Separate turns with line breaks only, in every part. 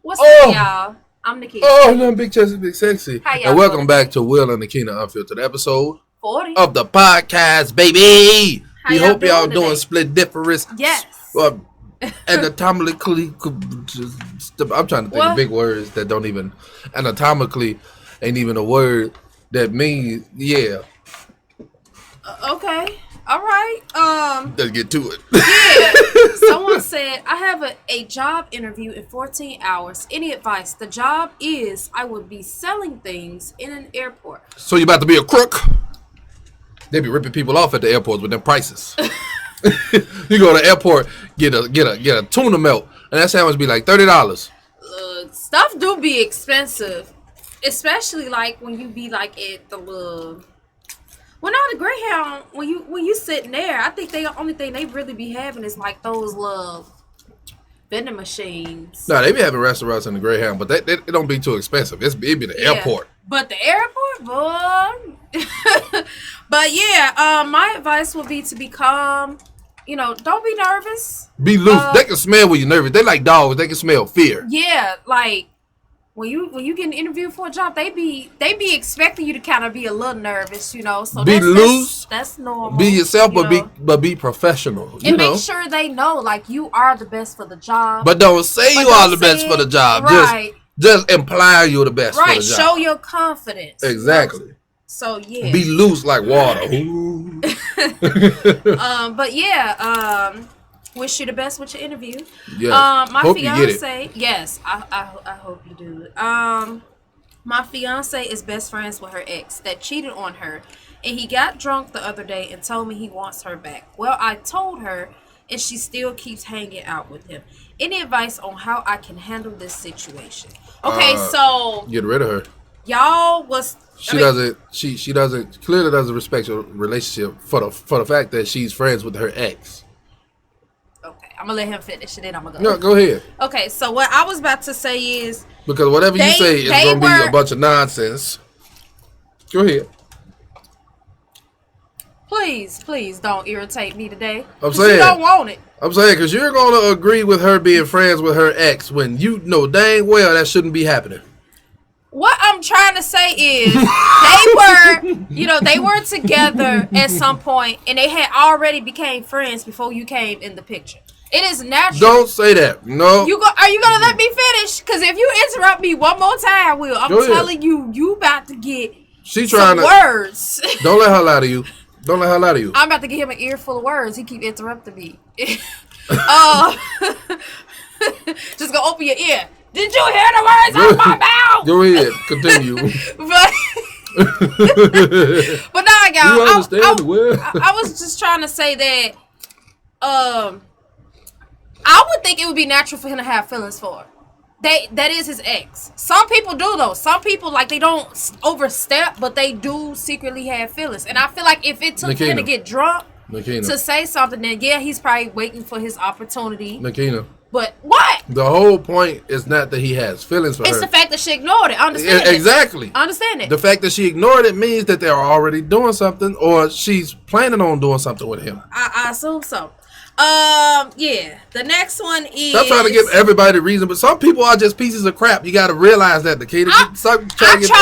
What's up, y'all? I'm NAKINA.
Oh, no, big chesty, big sexy.
How y'all
and welcome
doing?
back to Will and NAKINA Unfiltered, episode
40
of the podcast, baby.
How
We
y'all
hope y'all
doing
doing
today?
splendiferous.
Yes.
Anatomically, I'm trying to think of big words that don't even, anatomically ain't even a word that means, yeah.
Okay. All right.
Let's get to it.
Yeah. Someone said, I have a job interview in 14 hours. Any advice? The job is I would be selling things in an airport.
So you about to be a crook? They be ripping people off at the airports with them prices. You go to the airport, get a tuna melt, and that sandwich be like $30.
Stuff do be expensive, especially like when you be like at the little. Well, now the Greyhound, when you sitting there, I think the only thing they really be having is like those little vending machines.
No, they be having restaurants in the Greyhound, but it don't be too expensive. It be the airport.
But the airport, boy. But yeah, my advice would be to be calm. You know, don't be nervous.
Be loose. They can smell when you're nervous. They like dogs. They can smell fear.
Yeah, like when you get an interview for a job, they be expecting you to kind of be a little nervous, you know. So
be loose.
That's normal.
Be yourself,
you
but be professional.
And make sure they know like you are the best for the job.
But don't say you are the best for the job.
Right.
Just imply you're the best for the job.
Show your confidence.
Exactly.
So yeah.
Be loose like water.
But yeah, wish you the best with your interview.
Yeah.
My
hope
fiance, yes, I hope you do. My fiance is best friends with her ex that cheated on her, and he got drunk the other day and told me he wants her back. Well, I told her, and she still keeps hanging out with him. Any advice on how I can handle this situation? Okay, so
get rid of her.
Y'all was
she clearly doesn't respect your relationship for the fact that she's friends with her ex.
Okay, I'm gonna let him finish and then I'm gonna go.
No, go ahead.
Okay, so what I was about to say is
because whatever you say is gonna be a bunch of nonsense. Go ahead.
Please don't irritate me today.
I'm saying
you don't want it.
I'm saying because you're gonna agree with her being friends with her ex when you know dang well that shouldn't be happening.
What I'm trying to say is they were together at some point and they had already became friends before you came in the picture. It is natural.
Don't say that. No.
Are you gonna let me finish? Because if you interrupt me one more time, Will, I'm telling you about to get some words.
Don't let her lie to you. Don't let her lie to you.
I'm about to give him an earful of words. He keep interrupting me. Just go open your ear. Did you hear the words out of my mouth?
Go ahead. Continue.
But now, y'all,
you understand the word?
I was just trying to say that I would think it would be natural for him to have feelings for her. That is his ex. Some people do though. Some people like they don't overstep, but they do secretly have feelings. And I feel like if it took him to get drunk to say something, then yeah, he's probably waiting for his opportunity.
NAKINA.
But what?
The whole point is not that he has feelings for her.
It's the fact that she ignored it. Understand it.
Exactly.
Understand it.
The fact that she ignored it means that they're already doing something or she's planning on doing something with him.
I assume so. Yeah. The next one is.
Stop trying to give everybody the reason, but some people are just pieces of crap. You got to realize that.
I'm trying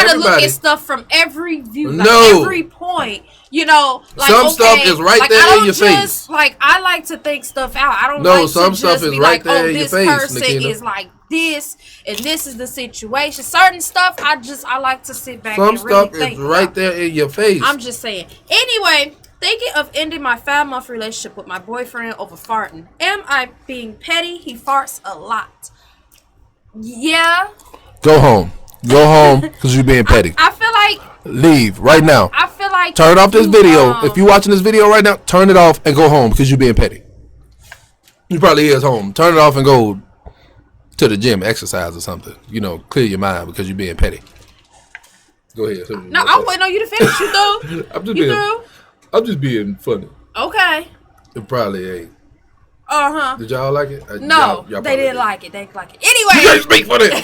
to look at stuff from every view, every point. You know, like
some stuff is right there in your face.
Like I like to think stuff out. I don't.
No,
like
some
to
stuff
just
is
be
right
like,
there in your face.
This person
NAKINA.
is like this, and this is the situation. Certain stuff, I like to sit back.
Some
and really
stuff
think
is right
about.
there in your face.
I'm just saying. Anyway. Thinking of ending my 5-month relationship with my boyfriend over farting. Am I being petty? He farts a lot. Yeah.
Go home. Go home because you're being petty.
I feel like.
Leave right now.
I feel like.
Turn off this video. If you're watching this video right now, turn it off and go home because you're being petty. You probably is home. Turn it off and go to the gym, exercise or something. You know, clear your mind because you're being petty. Go ahead.
No, I'm waiting on you to finish. You through?
I'm just being funny.
Okay.
It probably ain't.
Did
y'all like it?
No, y'all they didn't like it. They didn't like it. Anyway.
You can't speak for them.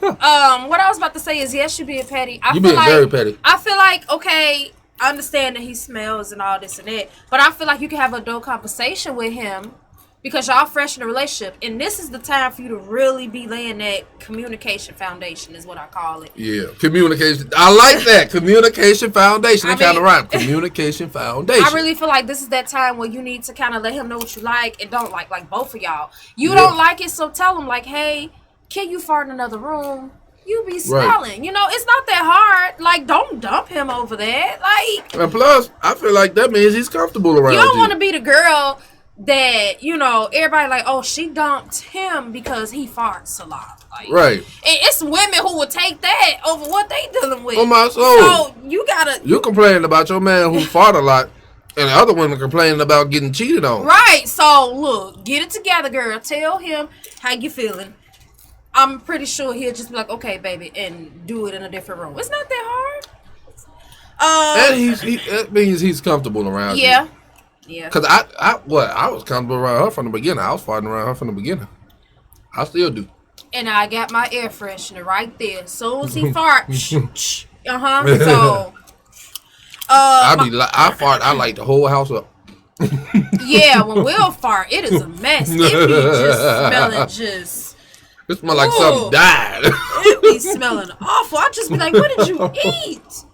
But what I was about to say is, yes, you're being petty.
You're being very petty.
I feel like, okay, I understand that he smells and all this and that, but I feel like you can have a adult conversation with him because y'all fresh in a relationship, and this is the time for you to really be laying that communication foundation, is what I call it.
Yeah, communication. I like that. Communication foundation. That kind of rhyme. Communication foundation.
I really feel like this is that time where you need to kind of let him know what you like and don't like both of y'all. You don't like it, so tell him, like, hey, can you fart in another room? You be smelling. Right. You know, it's not that hard. Like, don't dump him over that. Like,
and plus, I feel like that means he's comfortable around you.
You don't want to be the girl that, you know, everybody like, oh, she dumped him because he farts a lot. Like,
right. And
it's women who would take that over what they dealing with.
Oh, my soul.
So, you gotta...
You complaining about your man who fart a lot, and the other women complaining about getting cheated on.
Right. So, look, get it together, girl. Tell him how you feeling. I'm pretty sure he'll just be like, okay, baby, and do it in a different room. It's not that hard.
And that means he's comfortable around you.
Yeah. Yeah.
Because I was comfortable around her from the beginning. I was farting around her from the beginning. I still do.
And I got my air freshener right there. As soon as he fart, So,
I fart. I light the whole house up.
Yeah, when Will fart, it is a mess. It be just smelling just.
It smells like something died.
It be smelling awful. I just be like, what did you eat?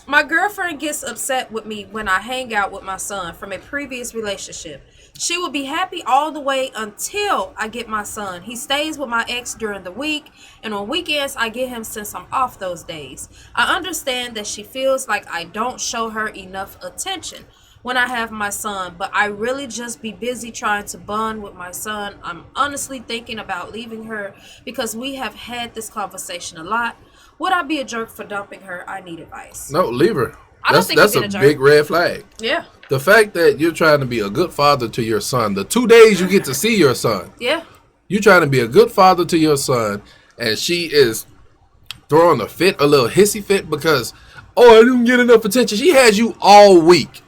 My girlfriend gets upset with me when I hang out with my son from a previous relationship. She will be happy all the way until I get my son. He stays with my ex during the week, and on weekends I get him since I'm off those days. I understand that she feels like I don't show her enough attention when I have my son, but I really just be busy trying to bond with my son. I'm honestly thinking about leaving her because we have had this conversation a lot. Would I be a jerk for dumping her? I need advice.
No, leave her.
I don't think
that's a big red flag.
Yeah.
The fact that you're trying to be a good father to your son, the 2 days you get to see your son.
Yeah.
You're trying to be a good father to your son, and she is throwing a fit, a little hissy fit because, oh, I didn't get enough attention. She has you all week.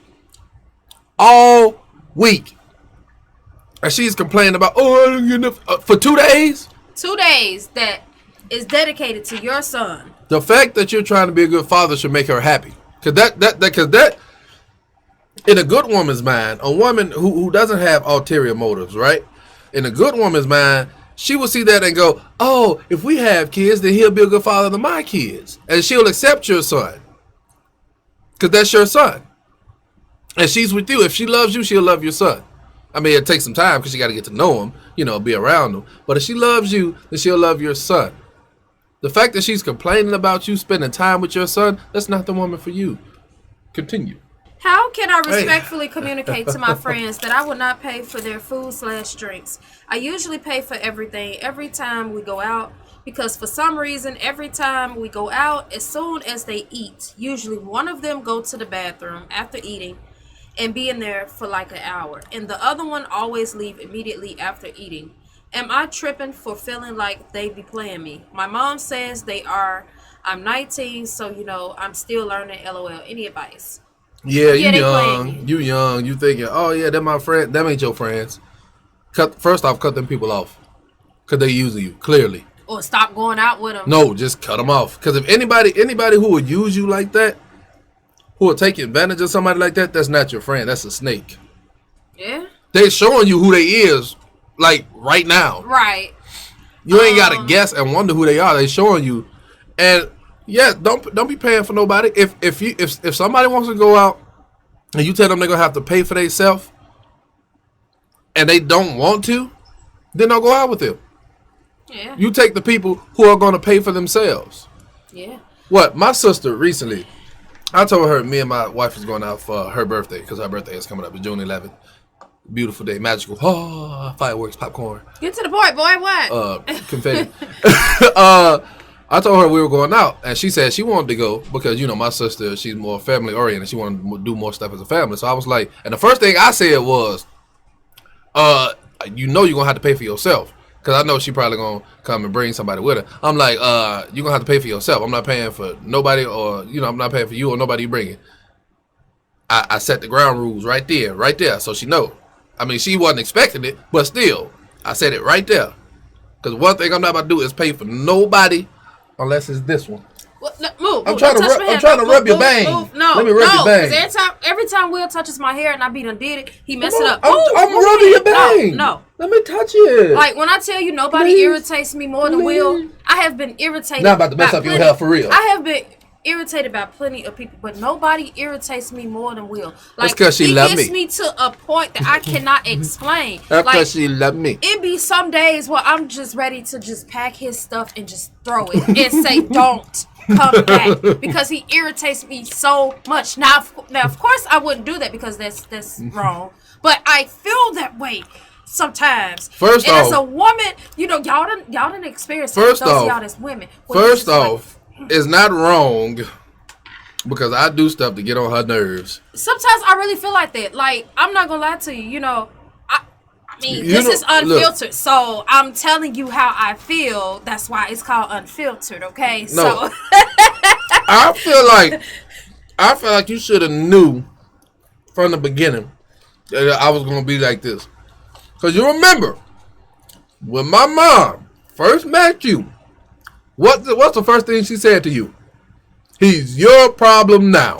All week. And she's complaining about, oh, I didn't get enough. For 2 days?
2 days that is dedicated to your son.
The fact that you're trying to be a good father should make her happy. Because that, in a good woman's mind, a woman who doesn't have ulterior motives, right? In a good woman's mind, she will see that and go, oh, if we have kids, then he'll be a good father to my kids. And she'll accept your son. Because that's your son. And she's with you. If she loves you, she'll love your son. I mean, it takes some time because you got to get to know him, be around him. But if she loves you, then she'll love your son. The fact that she's complaining about you spending time with your son, that's not the woman for you. Continue.
How can I respectfully communicate to my friends that I would not pay for their food/drinks? I usually pay for everything every time we go out because for some reason, every time we go out, as soon as they eat, usually one of them go to the bathroom after eating and be in there for like an hour. And the other one always leave immediately after eating. Am I tripping for feeling like they be playing me? My mom says they are. I'm 19, so, I'm still learning, LOL. Any advice?
Yeah, you young. You young. You thinking, oh, yeah, they're my friend. Them ain't your friends. First off, cut them people off. Because they using you, clearly.
Or stop going out with them.
No, just cut them off. Because if anybody who would use you like that, who will take advantage of somebody like that, that's not your friend. That's a snake.
Yeah?
They showing you who they is, like, right now.
Right.
You ain't got to guess and wonder who they are. They showing you. And, yeah, don't be paying for nobody. If somebody wants to go out and you tell them they're going to have to pay for themselves and they don't want to, then don't go out with them.
Yeah.
You take the people who are going to pay for themselves.
Yeah.
What? My sister recently, I told her me and my wife was going out for her birthday because her birthday is coming up. It's June 11th. Beautiful day, magical. Oh, fireworks, popcorn.
Get to the point, boy. What?
Confetti. I told her we were going out, and she said she wanted to go because, my sister, she's more family oriented. She wanted to do more stuff as a family. So I was like, and the first thing I said was, you're going to have to pay for yourself. Because I know she probably going to come and bring somebody with her. I'm like, you're going to have to pay for yourself. I'm not paying for nobody or, I'm not paying for you or nobody you bringing. I set the ground rules right there, so she know. I mean, she wasn't expecting it, but still, I said it right there. Because one thing I'm not about to do is pay for nobody unless it's this one.
What? No, move.
I'm trying to rub your bang.
No,
let me rub your bang.
Because every time Will touches my hair and I be done did it, he mess it up.
I'm rubbing your bang.
No.
Let me touch it.
Like when I tell you nobody irritates me more than Will, I have been irritated.
Not about to mess up your hair for real.
I have been irritated by plenty of people, but nobody irritates me more than Will. Like,
that's because she loves me.
It gets me to a point that I cannot explain.
That's because she loves me.
It be some days where I'm just ready to just pack his stuff and just throw it and say, don't come back, because he irritates me so much. Now, of course, I wouldn't do that because that's wrong, but I feel that way sometimes.
First off,
as a woman, y'all done experience it.
First
those
off,
of y'all that's women.
First off, it's not wrong because I do stuff to get on her nerves.
Sometimes I really feel like that. Like, I'm not gonna lie to you. I mean, this is unfiltered. Look, so I'm telling you how I feel. That's why it's called unfiltered. Okay. No, so
I feel like you should have knew from the beginning that I was gonna be like this. Cause you remember when my mom first met you. What's the first thing she said to you? He's your problem now.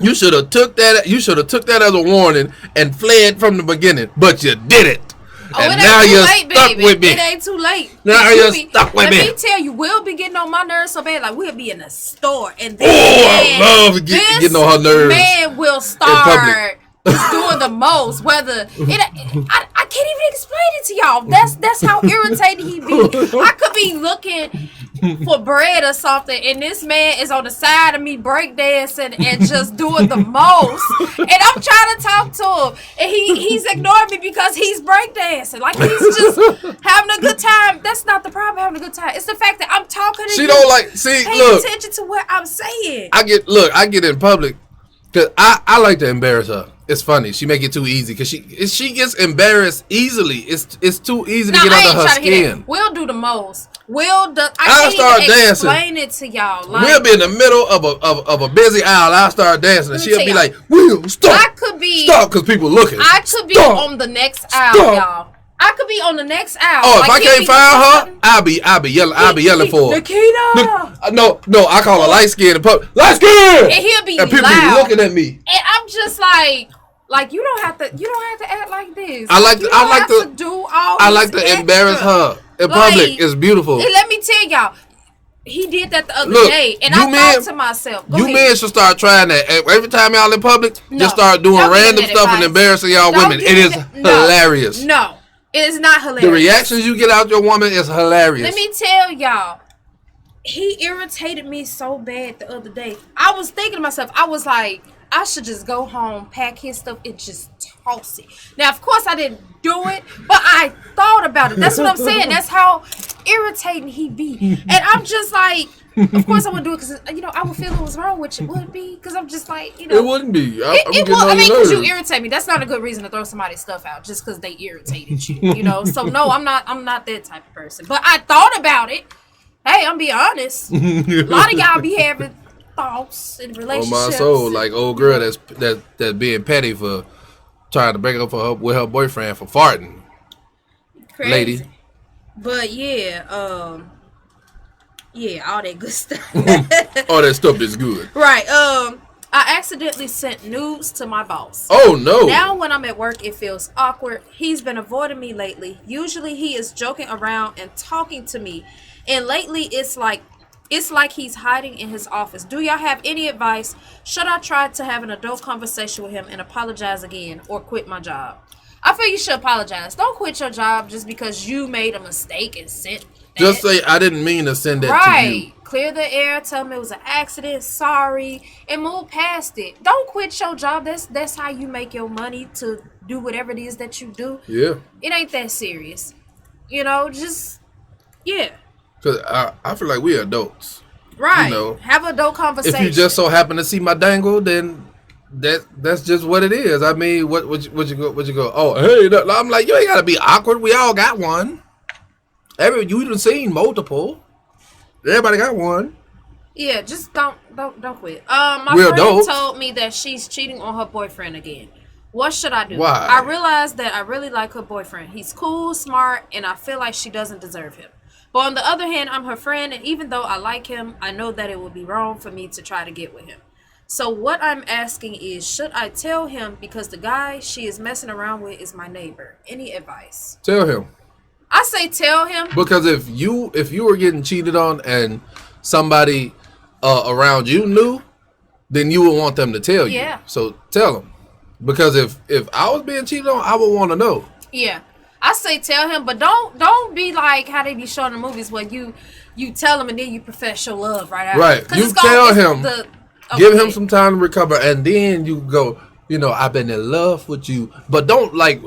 You should have took that as a warning and fled from the beginning, but you did it. And now you're stuck with me.
It ain't too late.
Now you're stuck with me.
Let me tell you, we'll be getting on my nerves so bad. Like, we'll be in the store and then
I love getting on her nerves.
Man will start doing the most. Whether I can't even explain it to y'all. That's how irritated he be. I could be looking for bread or something, and this man is on the side of me breakdancing and just doing the most. And I'm trying to talk to him, and he's ignoring me because he's breakdancing. Like, he's just having a good time. That's not the problem, having a good time. It's the fact that I'm talking to you.
She don't pay
attention to what I'm saying.
I get in public because I like to embarrass her. It's funny. She make it too easy because she gets embarrassed easily. It's too easy to get under her skin.
We'll do the most. I start dancing. Explain it to y'all. Like,
we'll be in the middle of a busy aisle. I'll start dancing, and she'll be like, "Will, stop! Stop!" Because people looking.
I could be on the next aisle, y'all. I could be on the next aisle.
Oh, if I can't find her, I'll be yelling for her.
NAKINA.
No, I call her light skin and light skin.
And he'll be
and people
loud.
be looking at me.
And I'm just like you don't have to act like this.
I like to embarrass her in public. It's beautiful.
And let me tell y'all, he did that the other day, and I thought to myself,
men should start trying that. Every time y'all in public, just start doing random stuff and embarrassing y'all women. It is hilarious.
No, it is not hilarious.
The reactions you get out your woman is hilarious.
Let me tell y'all, he irritated me so bad the other day. I was thinking to myself, I was like, I should just go home, pack his stuff, and just toss it. Now, of course, I didn't do it, but I thought about it. That's what I'm saying. That's how irritating he be. And I'm just like, of course I would do it because, I would feel it was wrong with you. Would it be? Because I'm just like,
It wouldn't be.
It would. I mean, because you irritate me. That's not a good reason to throw somebody's stuff out just because they irritated you, So, no, I'm not that type of person. But I thought about it. Hey, I'm being honest. A lot of y'all be having thoughts and relationships.
On my soul, like old girl that's being petty for trying to break up with her boyfriend for farting.
Crazy.
Lady.
But yeah, all that good stuff.
All that stuff is good.
Right. I accidentally sent nudes to my boss.
Oh no.
Now when I'm at work it feels awkward. He's been avoiding me lately. Usually he is joking around and talking to me. And lately it's like he's hiding in his office. Do y'all have any advice? Should I try to have an adult conversation with him and apologize again or quit my job? I feel you should apologize. Don't quit your job just because you made a mistake and sent that.
Just say, I didn't mean to send that to you.
Right. Clear the air. Tell him it was an accident. Sorry. And move past it. Don't quit your job. That's how you make your money to do whatever it is that you do.
Yeah.
It ain't that serious. Just, yeah.
Because I feel like we adults.
Right. Have an adult conversation.
If you just so happen to see my dangle, then that's just what it is. I mean, what you go? Oh, hey, I'm like, you ain't gotta be awkward. We all got one. You done seen multiple. Everybody got one.
Yeah, just don't quit. My friend told me that she's cheating on her boyfriend again. What should I do?
Why?
I realized that I really like her boyfriend. He's cool, smart, and I feel like she doesn't deserve him. But on the other hand, I'm her friend, and even though I like him, I know that it would be wrong for me to try to get with him. So what I'm asking is, should I tell him because the guy she is messing around with is my neighbor? Any advice?
Tell him.
I say tell him.
Because if you were getting cheated on and somebody around you knew, then you would want them to tell you.
Yeah.
So tell them. Because if I was being cheated on, I would want to know.
Yeah. I say tell him, but don't be like how they be showing the movies where you tell him and then you profess your love right after.
Right. You tell him, give him some time to recover, and then you go, I've been in love with you. But don't right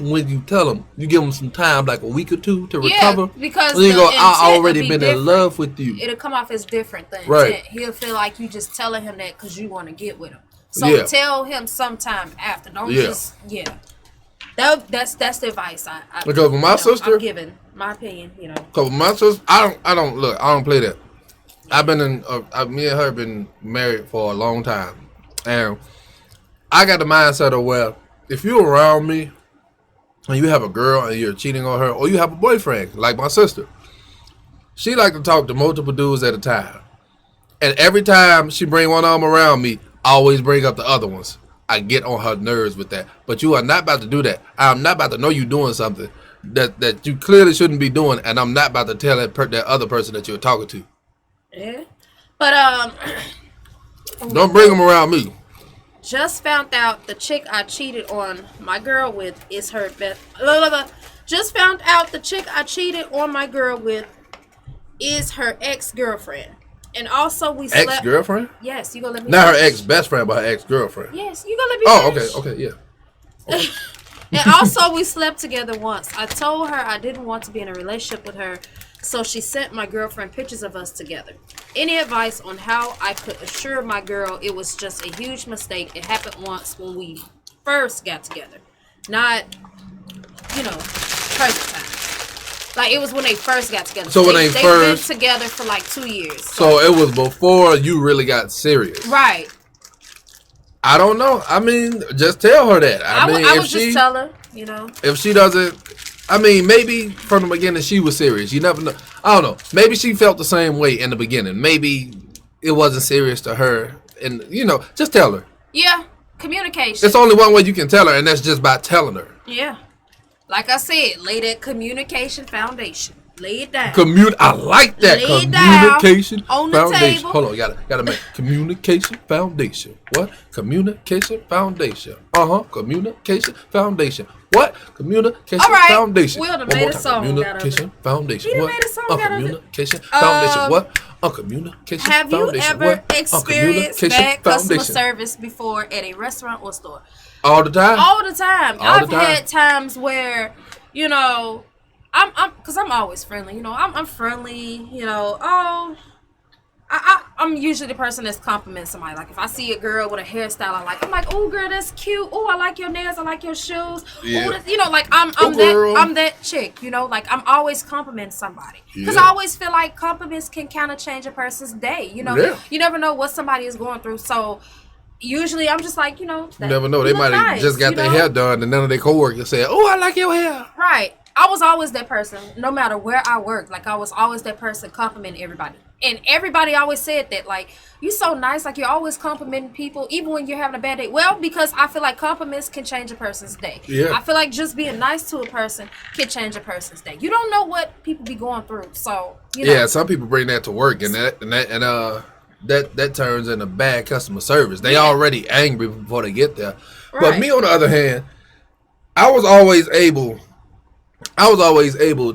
when you tell him, you give him some time, like a week or two to recover.
Yeah, because
then you go, I already been in love with you.
It'll come off as different than
right.
intent. He'll feel like you just telling him that because you want to get with him. So tell him sometime after. Don't just That's the advice I
because with my sister,
I'm giving my opinion.
Because with my sister, I don't play that. I've been me and her been married for a long time, and I got the mindset of, well, if you're around me and you have a girl and you're cheating on her, or you have a boyfriend like my sister, she like to talk to multiple dudes at a time, and every time she bring one of them around me, I always bring up the other ones. I get on her nerves with that. But you are not about to do that. I'm not about to know you doing something that you clearly shouldn't be doing, and I'm not about to tell that other person that you're talking to.
Yeah. But
don't bring them around me.
Just found out the chick I cheated on my girl with is her best. Just found out the chick I cheated on my girl with is her ex-girlfriend. And also we slept.
Ex-girlfriend?
Yes, you gonna let me
not
finish?
Her ex-best friend, but her ex-girlfriend.
Yes, you gonna let me finish?
Okay, yeah. Okay.
And also we slept together once. I told her I didn't want to be in a relationship with her, so she sent my girlfriend pictures of us together. Any advice on how I could assure my girl it was just a huge mistake? It happened once when we first got together. Not, perfect time. Like, it was when they first got together.
So they've
been together for like 2 years.
So it was before you really got serious.
Right.
I don't know. I mean, just tell her that. I
would just tell her,
If she doesn't, maybe from the beginning she was serious. You never know. I don't know. Maybe she felt the same way in the beginning. Maybe it wasn't serious to her. And, just tell her.
Yeah. Communication.
It's only one way you can tell her, and that's just by telling her.
Yeah. Like I said, lay that communication foundation. Lay it down.
I like that.
Lay
communication
down on the
foundation.
table.
Hold on, gotta make communication foundation. What? Communication foundation. Communication foundation. What? Communication foundation.
We'll have made a song.
Communication foundation.
What?
Made a song communication foundation. What? Communication
have
foundation.
Have you ever experienced bad customer service before at a restaurant or store?
All the time.
All the time. I've had times where, because I'm always friendly. I'm friendly. I'm usually the person that's complimenting somebody. Like, if I see a girl with a hairstyle I like, I'm like, "Oh, girl, that's cute. Oh, I like your nails. I like your shoes."
Yeah.
I'm that chick. Like, I'm always complimenting somebody because I always feel like compliments can kind of change a person's day. You never know what somebody is going through. So usually I'm just like, you
never know. They might have just got their hair done, and none of their coworkers said, "Oh, I like your hair."
Right. I was always that person, no matter where I worked. Like, I was always that person complimenting everybody. And everybody always said that, like, "You so nice, like you're always complimenting people, even when you're having a bad day." Well, because I feel like compliments can change a person's day.
Yeah.
I feel like just being nice to a person can change a person's day. You don't know what people be going through, so
Yeah, some people bring that to work, and that turns into bad customer service. They already angry before they get there. Right. But me, on the other hand, I was always able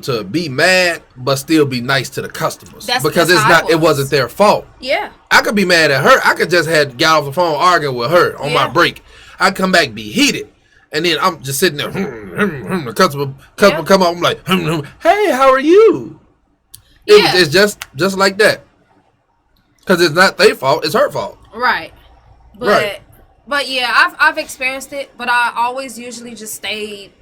to be mad but still be nice to the customers because it wasn't their fault.
Yeah.
I could be mad at her. I could just had got off the phone arguing with her on my break. I come back, be heated, and then I'm just sitting there. The customer come up. I'm like, "Hey, how are you?" It's just like that. Because it's not their fault, it's her fault.
Right. But yeah, I've experienced it, but I always usually just stayed,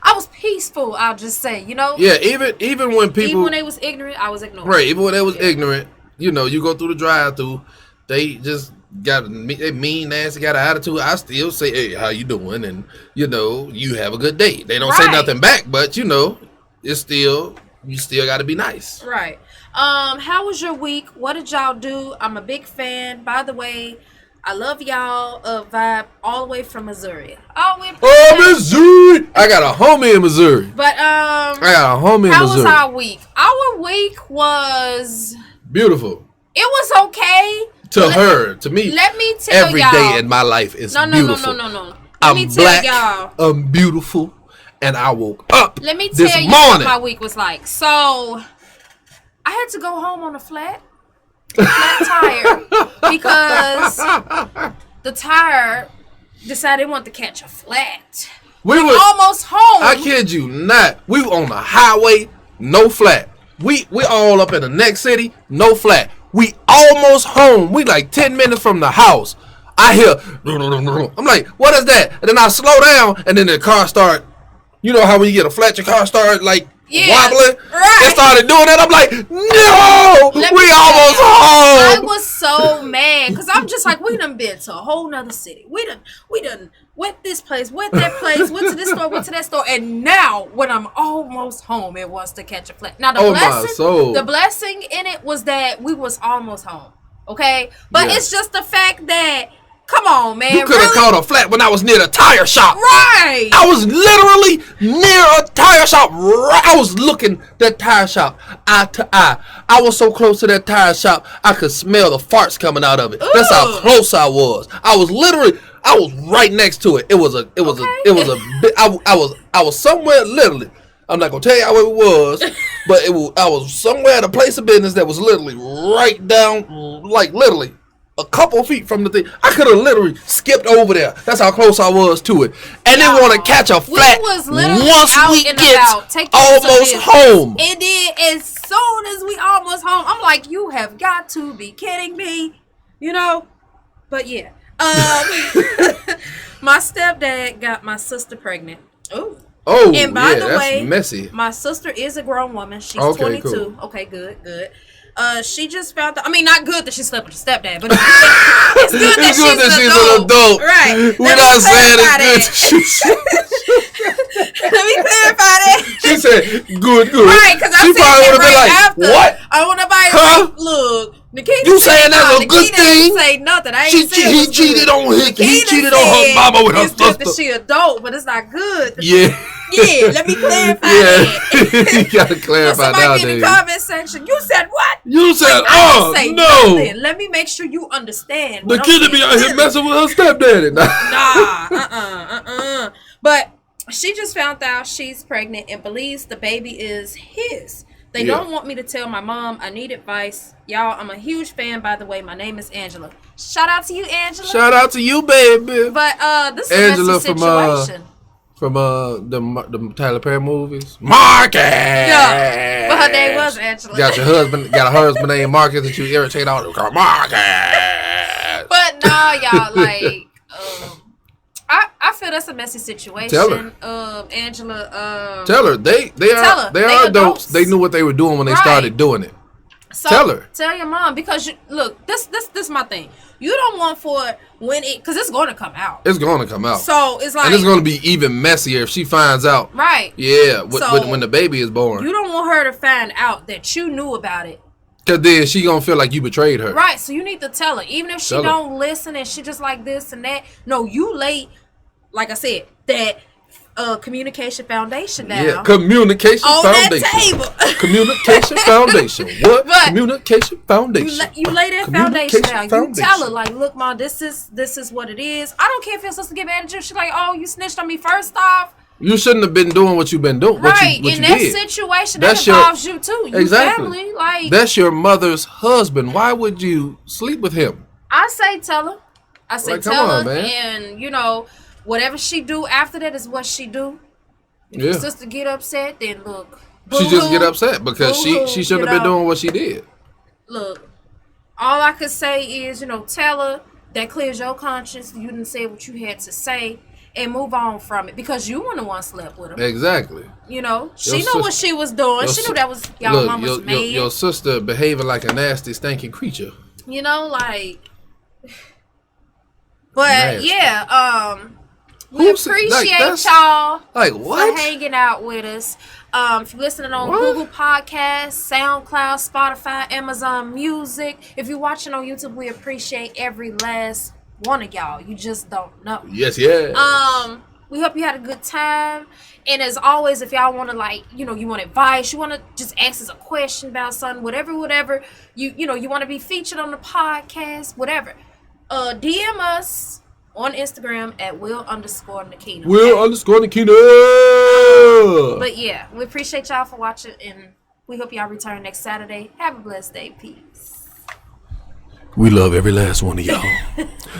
I was peaceful, I'll just say,
Yeah, even when people...
Even when they was ignorant, I was ignoring.
Right, even when they was ignorant, you go through the drive-thru, they just they mean, nasty, got an attitude. I still say, hey, how you doing? And, you have a good day. They don't say nothing back, but, it's still, you still got to be nice.
Right. How was your week? What did y'all do? I'm a big fan. By the way, I love y'all. Vibe all the way from Missouri.
Missouri! I got a homie in Missouri.
But
I got a homie in Missouri.
How was our week? Our week was
beautiful.
It was okay.
To me,
let me tell
every
y'all.
day in my life is beautiful.
No.
Let me tell y'all. I'm beautiful, and I woke up.
Let me tell you what my week was like. So, I had to go home on a flat tire because the tire decided it wanted to catch a flat. We were almost home.
I kid you not. We were on the highway, no flat. We all up in the next city, no flat. We almost home. We like 10 minutes from the house. I hear, I'm like, what is that? And then I slow down, and then the car start. You know how when you get a flat, your car start like wobbling? Right. It started doing that. I'm like, no, we almost home.
I was so mad because I'm just like, we done been to a whole nother city. We done went this place, went that place, went to this store, went to that store, and now when I'm almost home, it wants to catch a flat. Now the blessing in it was that we was almost home. Okay, but it's just the fact that. Come on, man.
You could have caught a flat when I was near the tire shop.
Right.
I was literally near a tire shop. Right. I was looking that tire shop eye to eye. I was so close to that tire shop, I could smell the farts coming out of it. Ooh. That's how close I was. I was right next to it. I was somewhere literally. I'm not gonna tell you how it was, but I was somewhere at a place of business that was literally right down, like literally a couple feet from the thing. I could have literally skipped over there. That's how close I was to it. And then want to catch a flat once we get almost home.
And then as soon as we almost home, I'm like, you have got to be kidding me. But yeah. My stepdad got my sister pregnant.
Oh,
and by the
that's
way,
messy.
My sister is a grown woman. She's 22. Cool. Okay, good. She just found out. I mean, not good that she slept with her stepdad, but it's good that she's an adult. Right.
We're not saying it's good.
Let me clarify that.
She said, good.
Right, because I said it right after.
What?
I want nobody to say, look. Nikita
you saying that's a good thing?
Didn't say nothing. I ain't saying
he cheated on her mama with her sister.
It's good that she adult, but it's not good.
Yeah.
Yeah, let me clarify that.
You gotta clarify nowadays.
Somebody in the comment section, you said what?
You said, no.
Nothing. Let me make sure you understand.
The kid be out here messing with her stepdaddy.
Nah, But she just found out she's pregnant and believes the baby is his. They don't want me to tell my mom. I need advice. Y'all, I'm a huge fan, by the way. My name is Angela. Shout out to you, Angela.
Shout out to you, baby.
But this is Angela a messy situation.
From the Tyler Perry movies. Marcus!
Yeah, but her name was Angela.
Got a husband named Marcus that you irritate all the time. Marcus!
But no, y'all, like, I feel that's a messy situation.
Tell her.
Angela.
Tell her. They are adults. They knew what they were doing when they started doing it.
So
tell her.
Tell your mom, because look, this is my thing. You don't want for it when because it's going to come out.
It's going to come out.
So it's like,
and it's going to be even messier if she finds out.
Right.
Yeah. When the baby is born.
You don't want her to find out that you knew about it.
Because then she going to feel like you betrayed her.
Right. So you need to tell her, even if she don't listen and she just like this and that. No, you lay, like I said, that communication foundation down.
Yeah, communication
on
foundation.
That table.
Communication foundation. What? But communication foundation.
You lay that foundation down. You tell her, like, look, Mom, this is what it is. I don't care if your sister get mad at you. She's like, oh, you snitched on me first off.
You shouldn't have been doing what you've been doing.
Right. In that situation, that involves you too. You family. Like,
that's your mother's husband. Why would you sleep with him?
I say tell her. I say like, tell her. Man. And, whatever she do after that is what she do. If your sister get upset, then look.
She just get upset because she shouldn't have been doing what she did.
Look, all I could say is, tell her that clears your conscience. You didn't say what you had to say and move on from it because you weren't the one slept with him.
Exactly.
She knew what she was doing. She knew that was y'all mama's maid.
Your sister behaving like a nasty, stinking creature.
Like, But
Nasty.
yeah, we
Who's- like,
appreciate
that's-
y'all
Like
for
what?
hanging out with us. If you're listening on
What?
Google Podcasts, SoundCloud, Spotify, Amazon Music, if you're watching on YouTube, we appreciate every last one of y'all. You just don't know.
Yes, yeah.
We hope you had a good time. And as always, if y'all want to, like, you know, you want advice, you want to just ask us a question about something, whatever, you know, you want to be featured on the podcast, whatever, DM us on Instagram at will_NAKINA.
Will_NAKINA.
But yeah, we appreciate y'all for watching, and we hope y'all return next Saturday. Have a blessed day. Peace.
We love every last one of y'all.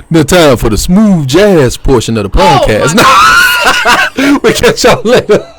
Now time for the smooth jazz portion of the podcast.
Oh my
We catch y'all later.